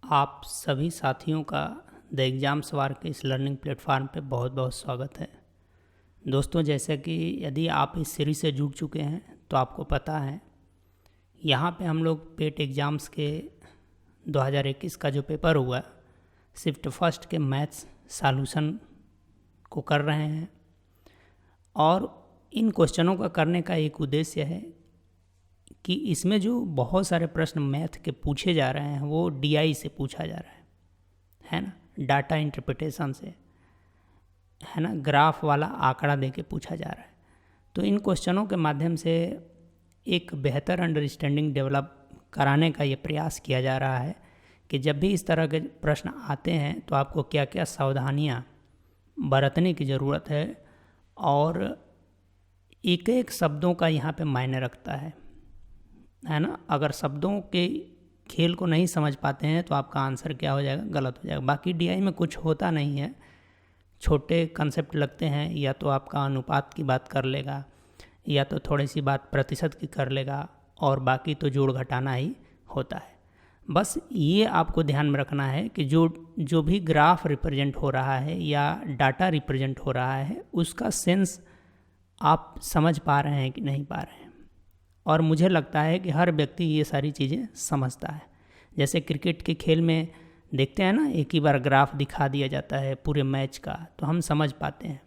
आप सभी साथियों का द एग्ज़ाम सवार के इस लर्निंग प्लेटफॉर्म पे बहुत बहुत स्वागत है। दोस्तों, जैसे कि यदि आप इस सीरीज़ से जुड़ चुके हैं तो आपको पता है यहाँ पे हम लोग पेट एग्ज़ाम्स के 2021 का जो पेपर हुआ शिफ्ट फर्स्ट के मैथ्स सॉल्यूशन को कर रहे हैं। और इन क्वेश्चनों का करने का एक उद्देश्य है कि इसमें जो बहुत सारे प्रश्न मैथ के पूछे जा रहे हैं वो डीआई से पूछा जा रहा है ना, डाटा इंटरप्रिटेशन से, है ना, ग्राफ वाला आंकड़ा दे के पूछा जा रहा है। तो इन क्वेश्चनों के माध्यम से एक बेहतर अंडरस्टैंडिंग डेवलप कराने का ये प्रयास किया जा रहा है कि जब भी इस तरह के प्रश्न आते हैं तो आपको क्या क्या सावधानियाँ बरतने की ज़रूरत है और एक एक शब्दों का यहाँ पे मायने रखता है ना। अगर शब्दों के खेल को नहीं समझ पाते हैं तो आपका आंसर क्या हो जाएगा, गलत हो जाएगा। बाकी डीआई में कुछ होता नहीं है, छोटे कंसेप्ट लगते हैं, या तो आपका अनुपात की बात कर लेगा या तो थोड़ी सी बात प्रतिशत की कर लेगा और बाकी तो जोड़ घटाना ही होता है। बस ये आपको ध्यान में रखना है कि जो भी ग्राफ रिप्रेजेंट हो रहा है या डाटा रिप्रेजेंट हो रहा है उसका सेंस आप समझ पा रहे हैं कि नहीं पा रहे हैं। और मुझे लगता है कि हर व्यक्ति ये सारी चीज़ें समझता है। जैसे क्रिकेट के खेल में देखते हैं ना, एक ही बार ग्राफ दिखा दिया जाता है पूरे मैच का तो हम समझ पाते हैं।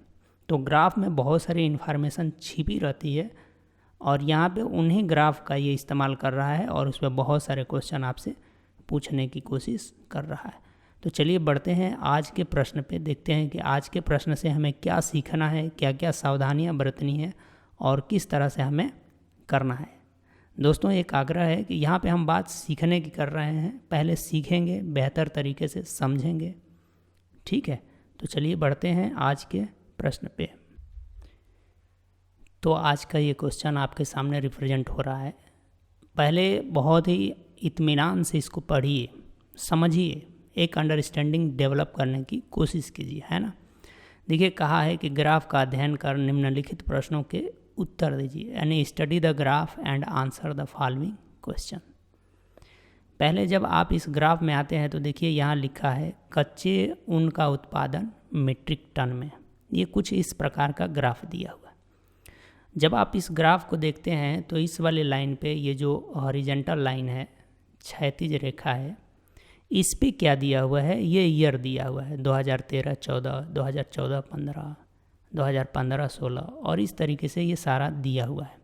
तो ग्राफ में बहुत सारी इन्फॉर्मेशन छिपी रहती है और यहाँ पे उन्हीं ग्राफ का ये इस्तेमाल कर रहा है और उस पर बहुत सारे क्वेश्चन आपसे पूछने की कोशिश कर रहा है। तो चलिए बढ़ते हैं आज के प्रश्न पे, देखते हैं कि आज के प्रश्न से हमें क्या सीखना है, क्या क्या सावधानियाँ बरतनी है और किस तरह से हमें करना है। दोस्तों, एक आग्रह है कि यहाँ पे हम बात सीखने की कर रहे हैं, पहले सीखेंगे, बेहतर तरीके से समझेंगे, ठीक है। तो चलिए बढ़ते हैं आज के प्रश्न पे। तो आज का ये क्वेश्चन आपके सामने रिप्रेजेंट हो रहा है। पहले बहुत ही इत्मीनान से इसको पढ़िए, समझिए, एक अंडरस्टैंडिंग डेवलप करने की कोशिश कीजिए, है ना। देखिए, कहा है कि ग्राफ का अध्ययन कर निम्नलिखित प्रश्नों के उत्तर दीजिए, यानी study the graph and answer the following question. पहले जब आप इस ग्राफ में आते हैं तो देखिए यहाँ लिखा है कच्चे ऊन का उत्पादन मीट्रिक टन में। ये कुछ इस प्रकार का ग्राफ दिया हुआ है। जब आप इस ग्राफ को देखते हैं तो इस वाले लाइन पे ये जो हॉरिजेंटल लाइन है, क्षैतिज रेखा है, इस पे क्या दिया हुआ है, ये ईयर दिया हुआ है 2013-14, 2014-15, 2015-16 और इस तरीके से ये सारा दिया हुआ है।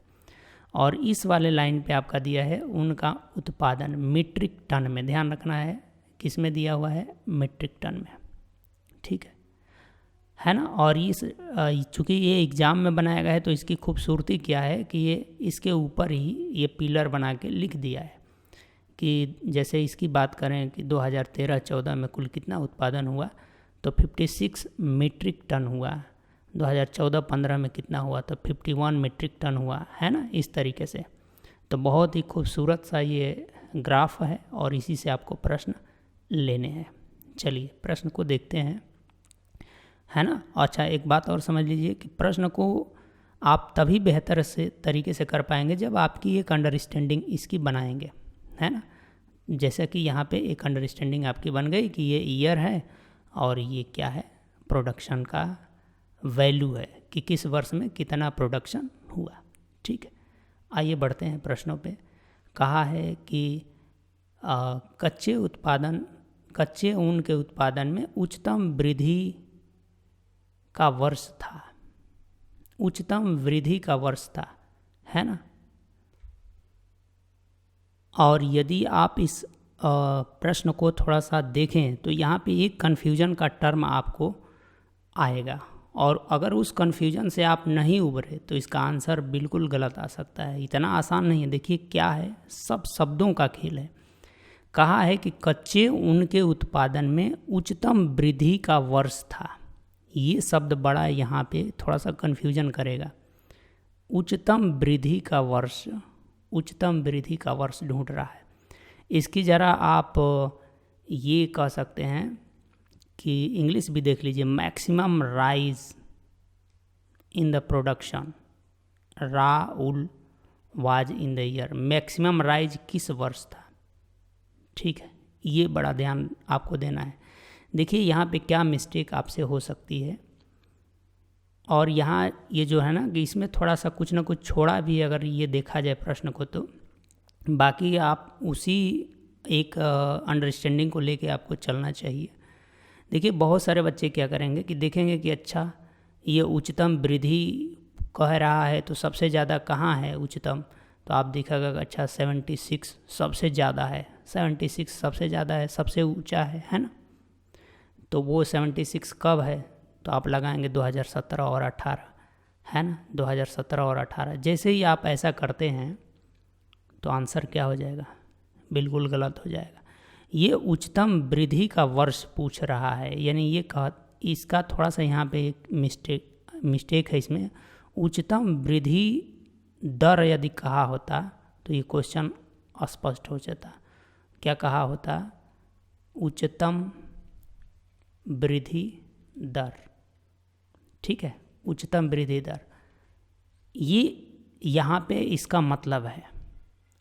और इस वाले लाइन पे आपका दिया है उनका उत्पादन मीट्रिक टन में। ध्यान रखना है किस में दिया हुआ है, मीट्रिक टन में, ठीक है ना। और चूँकि ये एग्ज़ाम में बनाया गया है तो इसकी खूबसूरती क्या है कि ये इसके ऊपर ही ये पिलर बना के लिख दिया है कि जैसे इसकी बात करें कि 2013-14 में कुल कितना उत्पादन हुआ तो 56 मीट्रिक टन हुआ, 2014-15 में कितना हुआ तो 51 मीट्रिक टन हुआ, है ना, इस तरीके से। तो बहुत ही खूबसूरत सा ये ग्राफ है और इसी से आपको प्रश्न लेने हैं। चलिए प्रश्न को देखते हैं, है ना। अच्छा, एक बात और समझ लीजिए कि प्रश्न को आप तभी बेहतर से तरीके से कर पाएंगे जब आपकी एक अंडरस्टैंडिंग इसकी बनाएंगे, है ना। जैसे कि यहाँ पे एक अंडरस्टैंडिंग आपकी बन गई कि ये ईयर है और ये क्या है, प्रोडक्शन का वैल्यू है कि किस वर्ष में कितना प्रोडक्शन हुआ, ठीक है। आइए बढ़ते हैं प्रश्नों पे। कहा है कि कच्चे ऊन के उत्पादन में उच्चतम वृद्धि का वर्ष था, उच्चतम वृद्धि का वर्ष था, है ना। और यदि आप इस प्रश्न को थोड़ा सा देखें तो यहाँ पे एक कन्फ्यूजन का टर्म आपको आएगा और अगर उस कन्फ्यूजन से आप नहीं उभरे तो इसका आंसर बिल्कुल गलत आ सकता है। इतना आसान नहीं है। देखिए क्या है, सब शब्दों का खेल है। कहा है कि कच्चे ऊन के उत्पादन में उच्चतम वृद्धि का वर्ष था। ये शब्द बड़ा यहाँ पे थोड़ा सा कन्फ्यूजन करेगा। उच्चतम वृद्धि का वर्ष, उच्चतम वृद्धि का वर्ष ढूंढ रहा है। इसकी ज़रा आप ये कह सकते हैं कि इंग्लिश भी देख लीजिए, maximum rise in the production Raul was in the year. Maximum rise किस वर्ष था, ठीक है, ये बड़ा ध्यान आपको देना है। देखिए यहाँ पे क्या मिस्टेक आपसे हो सकती है, और यहाँ ये जो है ना कि इसमें थोड़ा सा कुछ ना कुछ छोड़ा भी अगर ये देखा जाए प्रश्न को, तो बाकी आप उसी एक अंडरस्टैंडिंग को लेके आपको चलना चाहिए। देखिए बहुत सारे बच्चे क्या करेंगे कि देखेंगे कि अच्छा ये उच्चतम वृद्धि कह रहा है तो सबसे ज़्यादा कहाँ है उच्चतम, तो आप देखिएगा अच्छा 76 सबसे ज़्यादा है, 76 सबसे ज़्यादा है, सबसे ऊंचा है ना। तो वो 76 कब है, तो आप लगाएंगे 2017 और 18, है ना, 2017 और 18। जैसे ही आप ऐसा करते हैं तो आंसर क्या हो जाएगा, बिल्कुल गलत हो जाएगा। ये उच्चतम वृद्धि का वर्ष पूछ रहा है, यानी ये इसका थोड़ा सा यहाँ पे एक मिस्टेक है इसमें। उच्चतम वृद्धि दर यदि कहा होता तो ये क्वेश्चन स्पष्ट हो जाता। क्या कहा होता, उच्चतम वृद्धि दर, ठीक है, उच्चतम वृद्धि दर, ये यहाँ पे इसका मतलब है।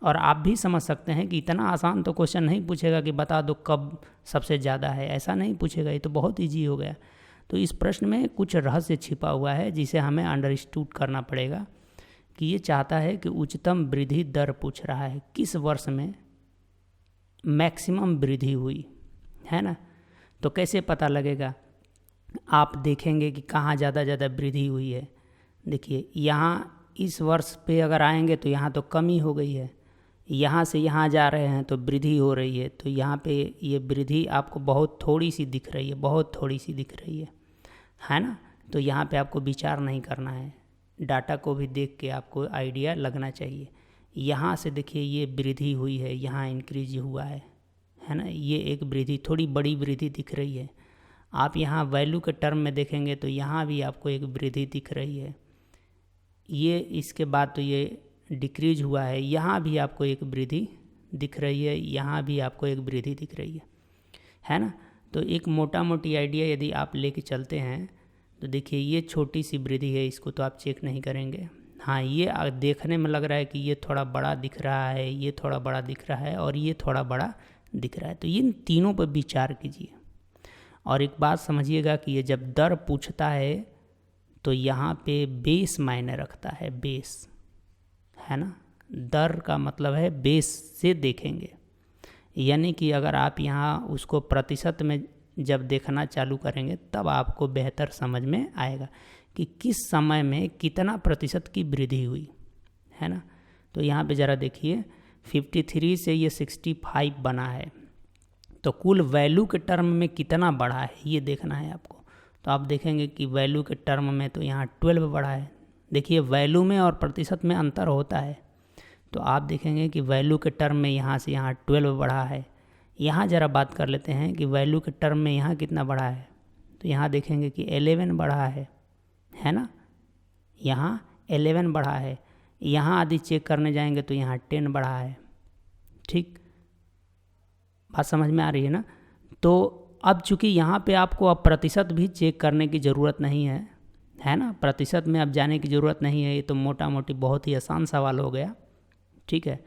और आप भी समझ सकते हैं कि इतना आसान तो क्वेश्चन नहीं पूछेगा कि बता दो कब सबसे ज़्यादा है, ऐसा नहीं पूछेगा, ये तो बहुत ईजी हो गया। तो इस प्रश्न में कुछ रहस्य छिपा हुआ है जिसे हमें अंडरस्टूड करना पड़ेगा कि ये चाहता है कि उच्चतम वृद्धि दर पूछ रहा है, किस वर्ष में मैक्सिमम वृद्धि हुई, है ना। तो कैसे पता लगेगा, आप देखेंगे कि कहाँ ज़्यादा वृद्धि हुई है। देखिए यहाँ इस वर्ष पे अगर आएंगे तो यहाँ तो कमी हो गई है, यहाँ से यहाँ जा रहे हैं तो वृद्धि हो रही है। तो यहाँ पे ये वृद्धि आपको बहुत थोड़ी सी दिख रही है, बहुत थोड़ी सी दिख रही है ना। तो यहाँ पे आपको विचार नहीं करना है, डाटा को भी देख के आपको आइडिया लगना चाहिए। यहाँ से देखिए ये वृद्धि हुई है, यहाँ इंक्रीज हुआ है ना, ये एक वृद्धि, थोड़ी बड़ी वृद्धि दिख रही है। आप यहाँ वैल्यू के टर्म में देखेंगे तो यहाँ भी आपको एक वृद्धि दिख रही है। ये इसके बाद तो ये डिक्रीज हुआ है, यहाँ भी आपको एक वृद्धि दिख रही है, यहाँ भी आपको एक वृद्धि दिख रही है ना। तो एक मोटा मोटी आइडिया यदि आप लेके चलते हैं तो देखिए ये छोटी सी वृद्धि है, इसको तो आप चेक नहीं करेंगे। हाँ, ये देखने में लग रहा है कि ये थोड़ा बड़ा दिख रहा है, ये थोड़ा बड़ा दिख रहा है, और ये थोड़ा बड़ा दिख रहा है। तो इन तीनों पर विचार कीजिए। और एक बात समझिएगा कि ये जब दर पूछता है तो यहाँ पे बेस मायने रखता है, बेस, है ना। दर का मतलब है बेस से देखेंगे, यानी कि अगर आप यहाँ उसको प्रतिशत में जब देखना चालू करेंगे तब आपको बेहतर समझ में आएगा कि किस समय में कितना प्रतिशत की वृद्धि हुई, है ना। तो यहाँ पे ज़रा देखिए 53 से ये 65 बना है, तो कुल वैल्यू के टर्म में कितना बढ़ा है ये देखना है आपको। तो आप देखेंगे कि वैल्यू के टर्म में तो यहाँ 12 बढ़ा है। देखिए वैल्यू में और प्रतिशत में अंतर होता है, तो आप देखेंगे कि वैल्यू के टर्म में यहाँ से यहाँ 12 बढ़ा है। यहाँ ज़रा बात कर लेते हैं कि वैल्यू के टर्म में यहाँ कितना बढ़ा है, तो यहाँ देखेंगे कि 11 बढ़ा है ना, यहाँ 11 बढ़ा है। यहाँ यदि चेक करने जाएंगे तो यहाँ 10 बढ़ा है। ठीक, बात समझ में आ रही है ना। तो अब चूँकि यहाँ पे आपको अब प्रतिशत भी चेक करने की ज़रूरत नहीं है ना, प्रतिशत में अब जाने की ज़रूरत नहीं है, ये तो मोटा मोटी बहुत ही आसान सवाल हो गया। ठीक है,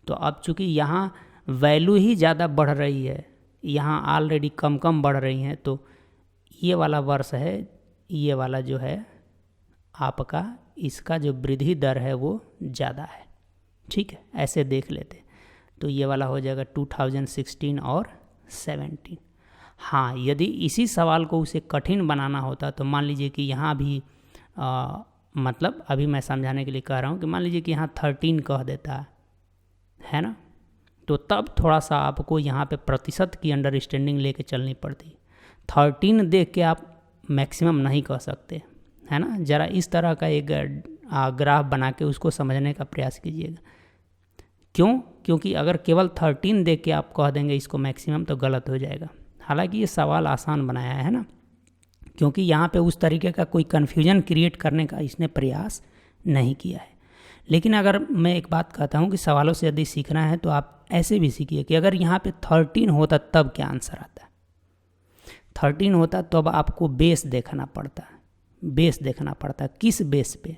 तो अब चूँकि यहाँ वैल्यू ही ज़्यादा बढ़ रही है, यहाँ ऑलरेडी कम बढ़ रही हैं, तो ये वाला वर्ष है, ये वाला जो है आपका, इसका जो वृद्धि दर है वो ज़्यादा है। ठीक है, ऐसे देख लेते। तो ये वाला हो जाएगा 2016 और 17। हाँ, यदि इसी सवाल को उसे कठिन बनाना होता तो मान लीजिए कि यहाँ भी मतलब अभी मैं समझाने के लिए कह रहा हूँ कि मान लीजिए कि यहाँ 13 कह देता है ना, तो तब थोड़ा सा आपको यहाँ पे प्रतिशत की अंडरस्टैंडिंग लेके चलनी पड़ती। 13 देख के आप मैक्सिमम नहीं कह सकते, है ना। ज़रा इस तरह का एक ग्राफ बना के उसको समझने का प्रयास कीजिएगा। क्यों? क्योंकि अगर केवल 13 देख के आप कह देंगे इसको मैक्सिमम तो गलत हो जाएगा। हालांकि ये सवाल आसान बनाया है ना, क्योंकि यहाँ पे उस तरीके का कोई कन्फ्यूजन क्रिएट करने का इसने प्रयास नहीं किया है। लेकिन अगर मैं एक बात कहता हूँ कि सवालों से यदि सीखना है तो आप ऐसे भी सीखिए कि अगर यहाँ पे 13 होता तब क्या आंसर आता है। 13 होता तो अब आपको बेस देखना पड़ता है, बेस देखना पड़ता है किस बेस पे,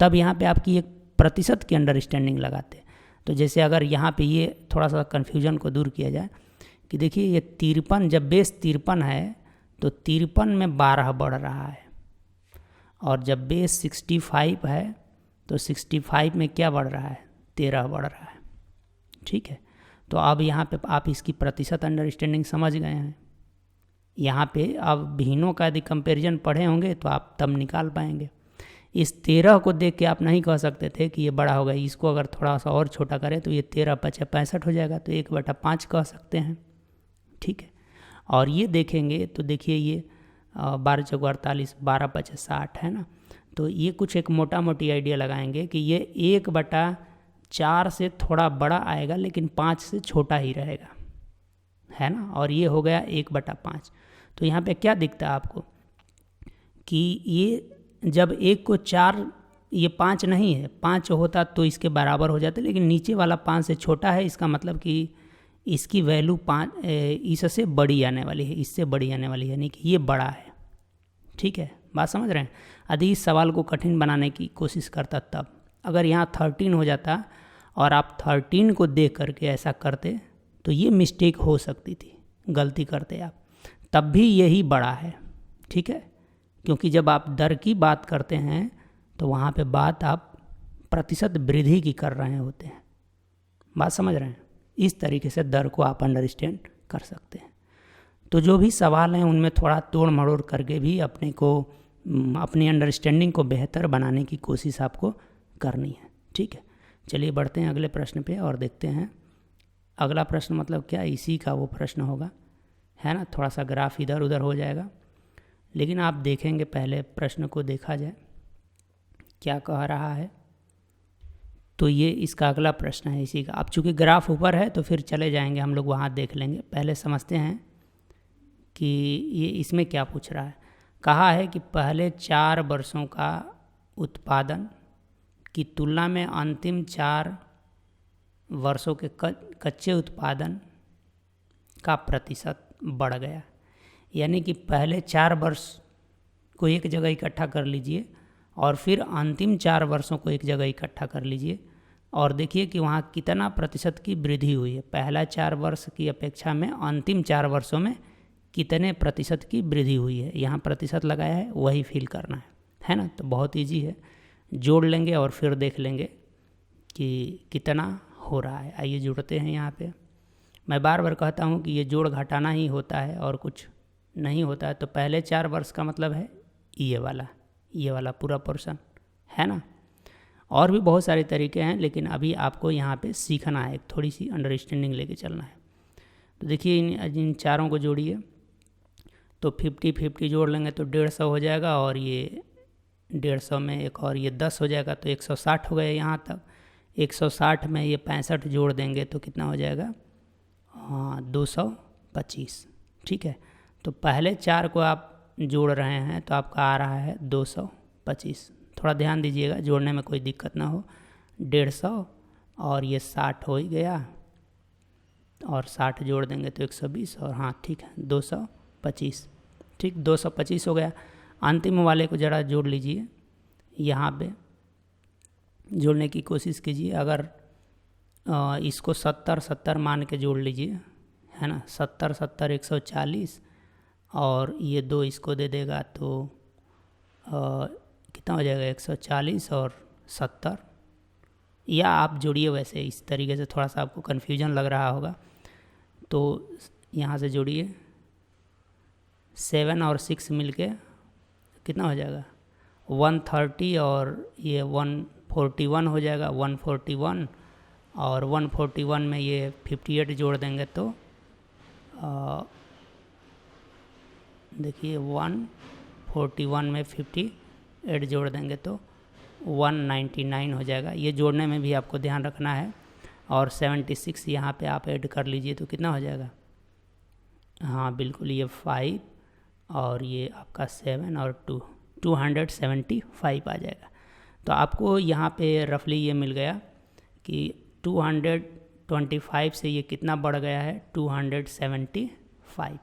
तब यहाँ पे आपकी एक प्रतिशत की अंडरस्टैंडिंग लगाते। तो जैसे अगर यहाँ पे ये थोड़ा सा कन्फ्यूजन को दूर किया जाए, कि देखिए ये 53, जब बेस 53 है तो 53 में 12 बढ़ रहा है, और जब बेस 65 है तो 65 में क्या बढ़ रहा है, 13 बढ़ रहा है। ठीक है, तो अब यहाँ पे आप इसकी प्रतिशत अंडरस्टैंडिंग समझ गए हैं। यहाँ पे अब भिन्नों का यदि कंपेरिजन पढ़े होंगे तो आप तब निकाल पाएंगे। इस 13 को देख के आप नहीं कह सकते थे कि ये बड़ा होगा, इसको अगर थोड़ा सा और छोटा करें तो ये 13 × 65 हो जाएगा, तो 1/5 कह सकते हैं। ठीक है, और ये देखेंगे तो देखिए ये 12 × 48, 12 × 60 है ना, तो ये कुछ एक मोटा मोटी आइडिया लगाएंगे कि ये 1/4 से थोड़ा बड़ा आएगा, लेकिन 5 से छोटा ही रहेगा, है ना। और ये हो गया 1/5। तो यहाँ पे क्या दिखता है आपको कि ये जब 1 को 4, ये 5 नहीं है, 5 होता तो इसके बराबर हो जाता, लेकिन नीचे वाला 5 से छोटा है, इसका मतलब कि इसकी वैल्यू 5 इससे बड़ी आने वाली है, इससे बड़ी आने वाली है, यानी कि ये बड़ा है। ठीक है, बात समझ रहे हैं। यदि इस सवाल को कठिन बनाने की कोशिश करता तब, अगर यहाँ 13 हो जाता और आप 13 को देख करके ऐसा करते तो ये मिस्टेक हो सकती थी, गलती करते आप, तब भी यही बड़ा है। ठीक है, क्योंकि जब आप दर की बात करते हैं तो वहाँ पे बात आप प्रतिशत वृद्धि की कर रहे होते हैं। बात समझ रहे हैं। इस तरीके से दर को आप अंडरस्टैंड कर सकते हैं। तो जो भी सवाल हैं उनमें थोड़ा तोड़ मरोड़ करके भी अपनी अंडरस्टैंडिंग को बेहतर बनाने की कोशिश आपको करनी है। ठीक है, चलिए बढ़ते हैं अगले प्रश्न पे और देखते हैं। अगला प्रश्न मतलब क्या, इसी का वो प्रश्न होगा, है ना। थोड़ा सा ग्राफ इधर उधर हो जाएगा, लेकिन आप देखेंगे, पहले प्रश्न को देखा जाए क्या कह रहा है। तो ये इसका अगला प्रश्न है इसी का। अब चूँकि ग्राफ ऊपर है तो फिर चले जाएंगे हम लोग वहाँ देख लेंगे। पहले समझते हैं कि ये इसमें क्या पूछ रहा है। कहा है कि पहले 4 वर्षों का उत्पादन की तुलना में अंतिम 4 वर्षों के कच्चे उत्पादन का प्रतिशत बढ़ गया। यानी कि पहले 4 वर्ष को एक जगह इकट्ठा कर लीजिए और फिर अंतिम 4 वर्षों को एक जगह इकट्ठा कर लीजिए और देखिए कि वहाँ कितना प्रतिशत की वृद्धि हुई है। पहला 4 वर्ष की अपेक्षा में अंतिम 4 वर्षों में कितने प्रतिशत की वृद्धि हुई है। यहाँ प्रतिशत लगाया है, वही फिल करना है ना। तो बहुत ईजी है, जोड़ लेंगे और फिर देख लेंगे कि कितना हो रहा है। आइए जुड़ते हैं। यहाँ पे मैं बार बार कहता हूँ कि ये जोड़ घटाना ही होता है और कुछ नहीं होता है। तो पहले 4 वर्ष का मतलब है ये वाला पूरा पोर्शन, है ना। और भी बहुत सारे तरीके हैं, लेकिन अभी आपको यहाँ पे सीखना है, थोड़ी सी अंडरस्टैंडिंग लेके चलना है। तो देखिए इन चारों को जोड़िए तो 50-50 जोड़ लेंगे तो 150 हो जाएगा, और ये 150 में एक और ये 10 हो जाएगा तो 160 हो गए यहाँ तक। 160 में ये 65 जोड़ देंगे तो कितना हो जाएगा, 225। ठीक है, तो पहले 4 को आप जोड़ रहे हैं तो आपका आ रहा है 225। थोड़ा ध्यान दीजिएगा, जोड़ने में कोई दिक्कत ना हो। 150 और ये 60 हो ही गया, और 60 जोड़ देंगे तो 120, और हाँ ठीक है 225। ठीक, 225 हो गया। अंतिम वाले को ज़रा जोड़ लीजिए, यहाँ पे जोड़ने की कोशिश कीजिए। अगर इसको 70-70 मान के जोड़ लीजिए, है ना। 70-70 140, और ये 2 इसको दे देगा तो कितना हो जाएगा, 140 और 70। या आप जोड़िए, वैसे इस तरीके से थोड़ा सा आपको कन्फ्यूजन लग रहा होगा तो यहाँ से जोड़िए। 7 और 6 मिलके कितना हो जाएगा, 130, और ये 141 हो जाएगा। 141 और 141 में ये 58 जोड़ देंगे तो देखिए 141 में 58 जोड़ देंगे तो 199 हो जाएगा। ये जोड़ने में भी आपको ध्यान रखना है। और 76 यहाँ पे आप ऐड कर लीजिए तो कितना हो जाएगा, हाँ बिल्कुल, ये 5 और ये आपका 7 और 275 आ जाएगा। तो आपको यहाँ पे रफली ये मिल गया कि 225 से ये कितना बढ़ गया है, 275।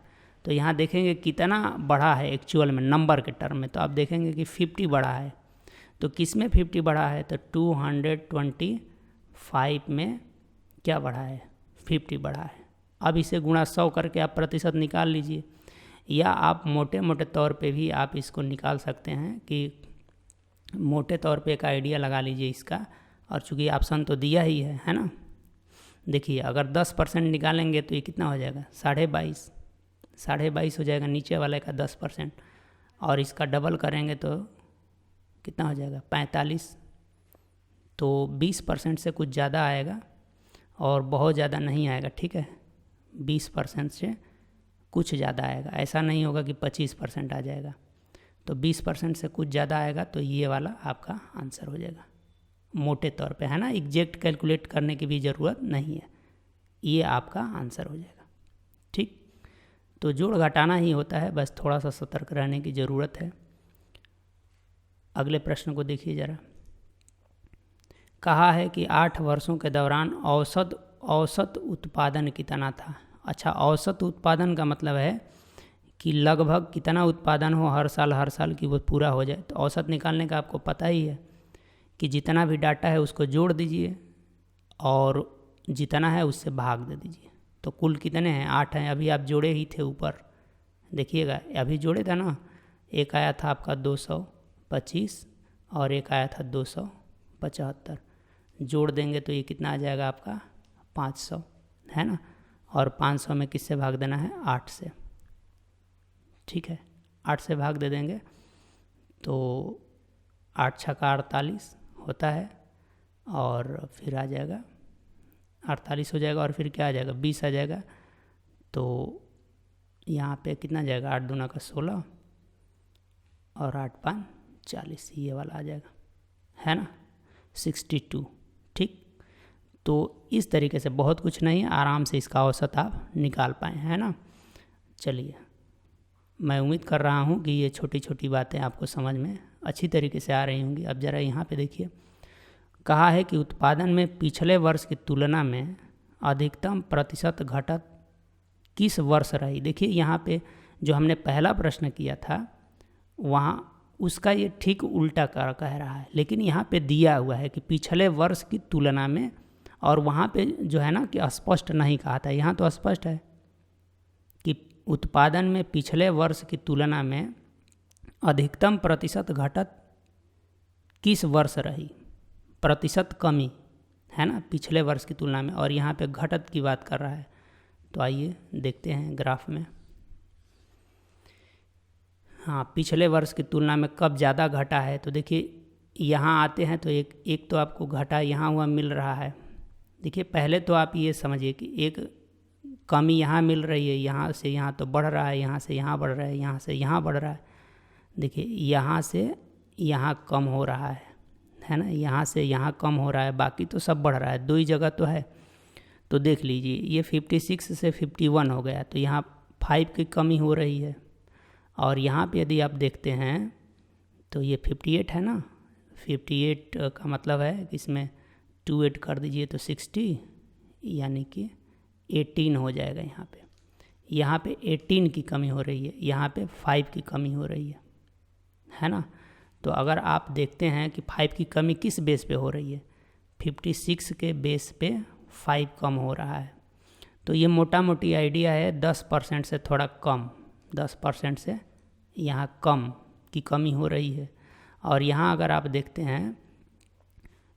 तो यहाँ देखेंगे कितना बढ़ा है एक्चुअल में, नंबर के टर्म में। तो आप देखेंगे कि 50 बढ़ा है। तो किस में 50 बढ़ा है, तो 225 में क्या बढ़ा है, 50 बढ़ा है। अब इसे गुणा 100 करके आप प्रतिशत निकाल लीजिए, या आप मोटे मोटे तौर पे भी आप इसको निकाल सकते हैं कि मोटे तौर पे एक आइडिया लगा लीजिए इसका। और चूँकि ऑप्शन तो दिया ही है ना। देखिए अगर 10% निकालेंगे तो ये कितना हो जाएगा, 22.5 हो जाएगा नीचे वाले का 10%, और इसका डबल करेंगे तो कितना हो जाएगा 45। तो 20% से कुछ ज़्यादा आएगा और बहुत ज़्यादा नहीं आएगा, ठीक है। 20% से कुछ ज़्यादा आएगा, ऐसा नहीं होगा कि 25% आ जाएगा। तो 20% से कुछ ज़्यादा आएगा, तो ये वाला आपका आंसर हो जाएगा मोटे तौर पे, है ना। एग्जैक्ट कैलकुलेट करने की भी ज़रूरत नहीं है, ये आपका आंसर हो जाएगा, ठीक। तो जोड़ घटाना ही होता है, बस थोड़ा सा सतर्क रहने की ज़रूरत है। अगले प्रश्न को देखिए ज़रा। कहा है कि 8 वर्षों के दौरान औसत उत्पादन कितना था। अच्छा, औसत उत्पादन का मतलब है कि लगभग कितना उत्पादन हो हर साल की वो पूरा हो जाए। तो औसत निकालने का आपको पता ही है कि जितना भी डाटा है उसको जोड़ दीजिए और जितना है उससे भाग दे दीजिए। तो कुल कितने हैं, 8 हैं। अभी आप जोड़े ही थे ऊपर, देखिएगा अभी जोड़े था ना। एक आया था आपका 225 और एक आया था 275। जोड़ देंगे तो ये कितना आ जाएगा आपका 500, है ना। और 500 में किससे भाग देना है, 8 से, ठीक है। 8 से भाग दे देंगे तो 8 छक्का 48 होता है, और फिर आ जाएगा 48 हो जाएगा, और फिर क्या आ जाएगा 20 आ जाएगा। तो यहाँ पे कितना जाएगा, 8 दूना का 16 और 8 5 40, ये वाला आ जाएगा, है ना 62, ठीक। तो इस तरीके से बहुत कुछ नहीं है, आराम से इसका औसत आप निकाल पाए, है ना। चलिए, मैं उम्मीद कर रहा हूँ कि ये छोटी छोटी बातें आपको समझ में अच्छी तरीके से आ रही होंगी। अब ज़रा यहाँ पे देखिए, कहा है कि उत्पादन में पिछले वर्ष की तुलना में अधिकतम प्रतिशत घटत किस वर्ष रही। देखिए यहाँ पे जो हमने पहला प्रश्न किया था वहाँ उसका ये ठीक उल्टा कह रहा है, लेकिन यहाँ पे दिया हुआ है कि पिछले वर्ष की तुलना में, और वहाँ पे जो है ना कि स्पष्ट नहीं कहा था, यहाँ तो स्पष्ट है कि उत्पादन में पिछले वर्ष की तुलना में अधिकतम प्रतिशत घटत किस वर्ष रही, प्रतिशत कमी, है ना पिछले वर्ष की तुलना में, और यहाँ पे घटत की बात कर रहा है। तो आइए देखते हैं ग्राफ में। हाँ, पिछले वर्ष की तुलना में कब ज़्यादा घटा है। तो देखिए यहाँ आते हैं तो एक तो आपको घटा यहाँ हुआ मिल रहा है। देखिए पहले तो आप ये समझिए कि एक कमी यहाँ मिल रही है, यहाँ से यहाँ तो बढ़ रहा है, यहाँ से यहाँ बढ़ रहा है, यहाँ से यहाँ बढ़ रहा है। देखिए यहाँ से यहाँ कम हो रहा है ना, यहाँ से यहाँ कम हो रहा है, बाकी तो सब बढ़ रहा है, 2 ही जगह तो है। तो देख लीजिए ये 56 से 51 हो गया, तो यहाँ 5 की कमी हो रही है। और यहाँ पे यदि आप देखते हैं तो ये 58 है ना, 58 का मतलब है कि इसमें 2 ऐड कर दीजिए तो 60, यानी कि 18 हो जाएगा। यहाँ पे 18 की कमी हो रही है, यहाँ पे 5 की कमी हो रही है ना। तो अगर आप देखते हैं कि 5 की कमी किस बेस पे हो रही है, 56 के बेस पे 5 कम हो रहा है। तो ये मोटा मोटी आइडिया है 10% से थोड़ा कम, 10% से यहाँ कम की कमी हो रही है। और यहाँ अगर आप देखते हैं,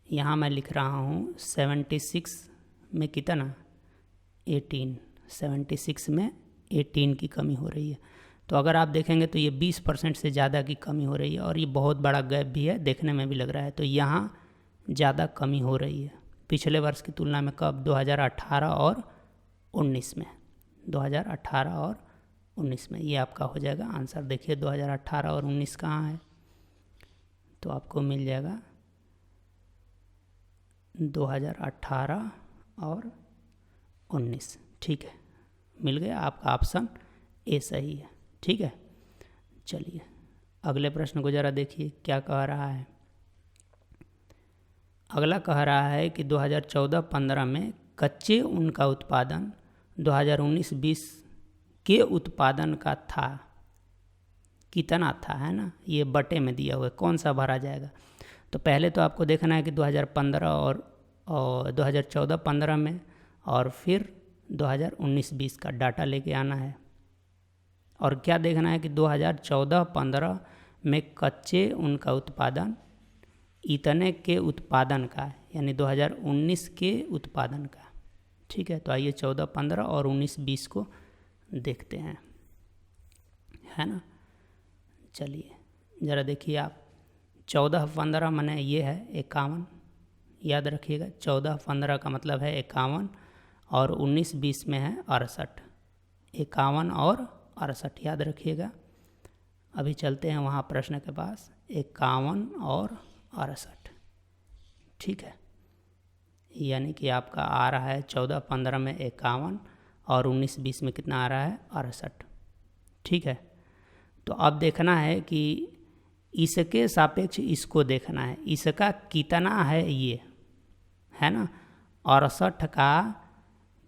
यहाँ मैं लिख रहा हूँ 76 में कितना 18, 76 में 18 की कमी हो रही है। तो अगर आप देखेंगे तो ये 20% से ज़्यादा की कमी हो रही है, और ये बहुत बड़ा गैप भी है, देखने में भी लग रहा है। तो यहाँ ज़्यादा कमी हो रही है पिछले वर्ष की तुलना में। कब, 2018 और 19 में, 2018 और 19 में, ये आपका हो जाएगा आंसर। देखिए 2018 और 19 कहाँ है, तो आपको मिल जाएगा 2018 और 19, ठीक है, मिल गया आपका ऑप्शन ए सही है, ठीक है। चलिए अगले प्रश्न को ज़रा देखिए क्या कह रहा है। अगला कह रहा है कि 2014-15 में कच्चे ऊन का उत्पादन 2019-20 के उत्पादन का था कितना था, है ना। ये बटे में दिया हुआ है, कौन सा भरा जाएगा। तो पहले तो आपको देखना है कि 2015 और 2014-15 में, और फिर 2019-20 का डाटा लेके आना है और क्या देखना है कि 2014-15 में कच्चे ऊन का उत्पादन इतने के उत्पादन का, यानी 2019 के उत्पादन का। ठीक है, तो आइए 14-15 और 19-20 को देखते हैं, है ना। चलिए ज़रा देखिए आप, 14-15 माने ये है 51, याद रखिएगा 14-15 का मतलब है 51 और 19-20 में है 68, 51 और 68 याद रखिएगा। अभी चलते हैं वहाँ प्रश्न के पास, 51 और 68। ठीक है, यानी कि आपका आ रहा है 14-15 में 51 और 19-20 में कितना आ रहा है 68। ठीक है, तो अब देखना है कि इसके सापेक्ष इसको देखना है, इसका कितना है ये, है ना। 68 का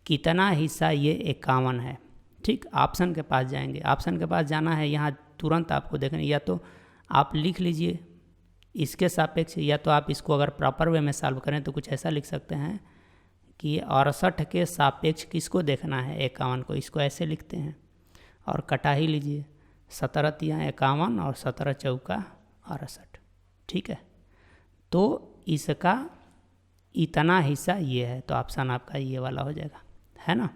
कितना हिस्सा ये 51 है। ठीक, ऑप्शन के पास जाएंगे, ऑप्शन के पास जाना है, यहाँ तुरंत आपको देखना, या तो आप लिख लीजिए इसके सापेक्ष, या तो आप इसको अगर प्रॉपर वे में सॉल्व करें तो कुछ ऐसा लिख सकते हैं कि 68 के सापेक्ष किसको देखना है 51 को, इसको ऐसे लिखते हैं और कटा ही लीजिए, 17 तिया 51 और 17 चौका 68। ठीक है, तो इसका इतना हिस्सा ये है, तो ऑप्शन आपका ये वाला हो जाएगा, है ना।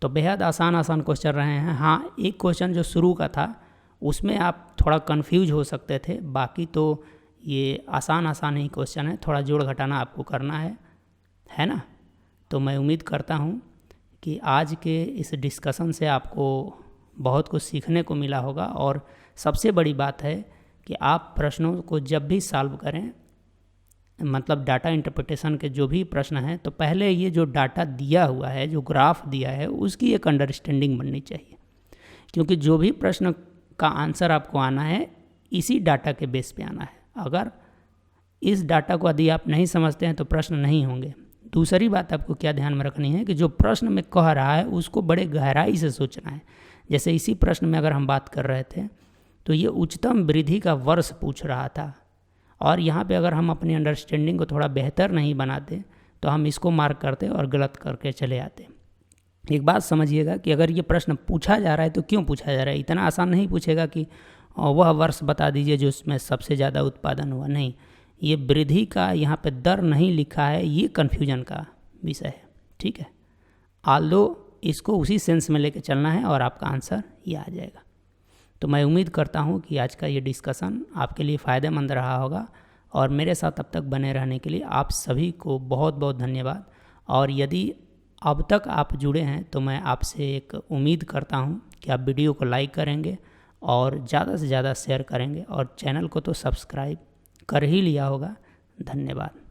तो बेहद आसान क्वेश्चन रहे हैं। हाँ, एक क्वेश्चन जो शुरू का था उसमें आप थोड़ा कंफ्यूज हो सकते थे, बाकी तो ये आसान ही क्वेश्चन है, थोड़ा जोड़ घटाना आपको करना है ना। तो मैं उम्मीद करता हूँ कि आज के इस डिस्कशन से आपको बहुत कुछ सीखने को मिला होगा, और सबसे बड़ी बात है कि आप प्रश्नों को जब भी सॉल्व करें, मतलब डाटा इंटरप्रिटेशन के जो भी प्रश्न हैं, तो पहले ये जो डाटा दिया हुआ है, जो ग्राफ दिया है, उसकी एक अंडरस्टैंडिंग बननी चाहिए, क्योंकि जो भी प्रश्न का आंसर आपको आना है इसी डाटा के बेस पे आना है। अगर इस डाटा को यदि आप नहीं समझते हैं तो प्रश्न नहीं होंगे। दूसरी बात आपको क्या ध्यान में रखनी है कि जो प्रश्न में कह रहा है उसको बड़े गहराई से सोचना है। जैसे इसी प्रश्न में अगर हम बात कर रहे थे तो ये उच्चतम वृद्धि का वर्ष पूछ रहा था, और यहाँ पे अगर हम अपनी अंडरस्टैंडिंग को थोड़ा बेहतर नहीं बनाते तो हम इसको मार्क करते और गलत करके चले आते। एक बात समझिएगा कि अगर ये प्रश्न पूछा जा रहा है तो क्यों पूछा जा रहा है, इतना आसान नहीं पूछेगा कि वह वर्ष बता दीजिए जो उसमें सबसे ज़्यादा उत्पादन हुआ, नहीं, ये वृद्धि का यहाँ पे दर नहीं लिखा है, ये कन्फ्यूजन का विषय है। ठीक है, आल्दो इसको उसी सेंस में लेके चलना है और आपका आंसर ये आ जाएगा। तो मैं उम्मीद करता हूँ कि आज का ये डिस्कशन आपके लिए फ़ायदेमंद रहा होगा, और मेरे साथ अब तक बने रहने के लिए आप सभी को बहुत बहुत धन्यवाद। और यदि अब तक आप जुड़े हैं तो मैं आपसे एक उम्मीद करता हूँ कि आप वीडियो को लाइक करेंगे और ज़्यादा से ज़्यादा शेयर करेंगे, और चैनल को तो सब्सक्राइब कर ही लिया होगा। धन्यवाद।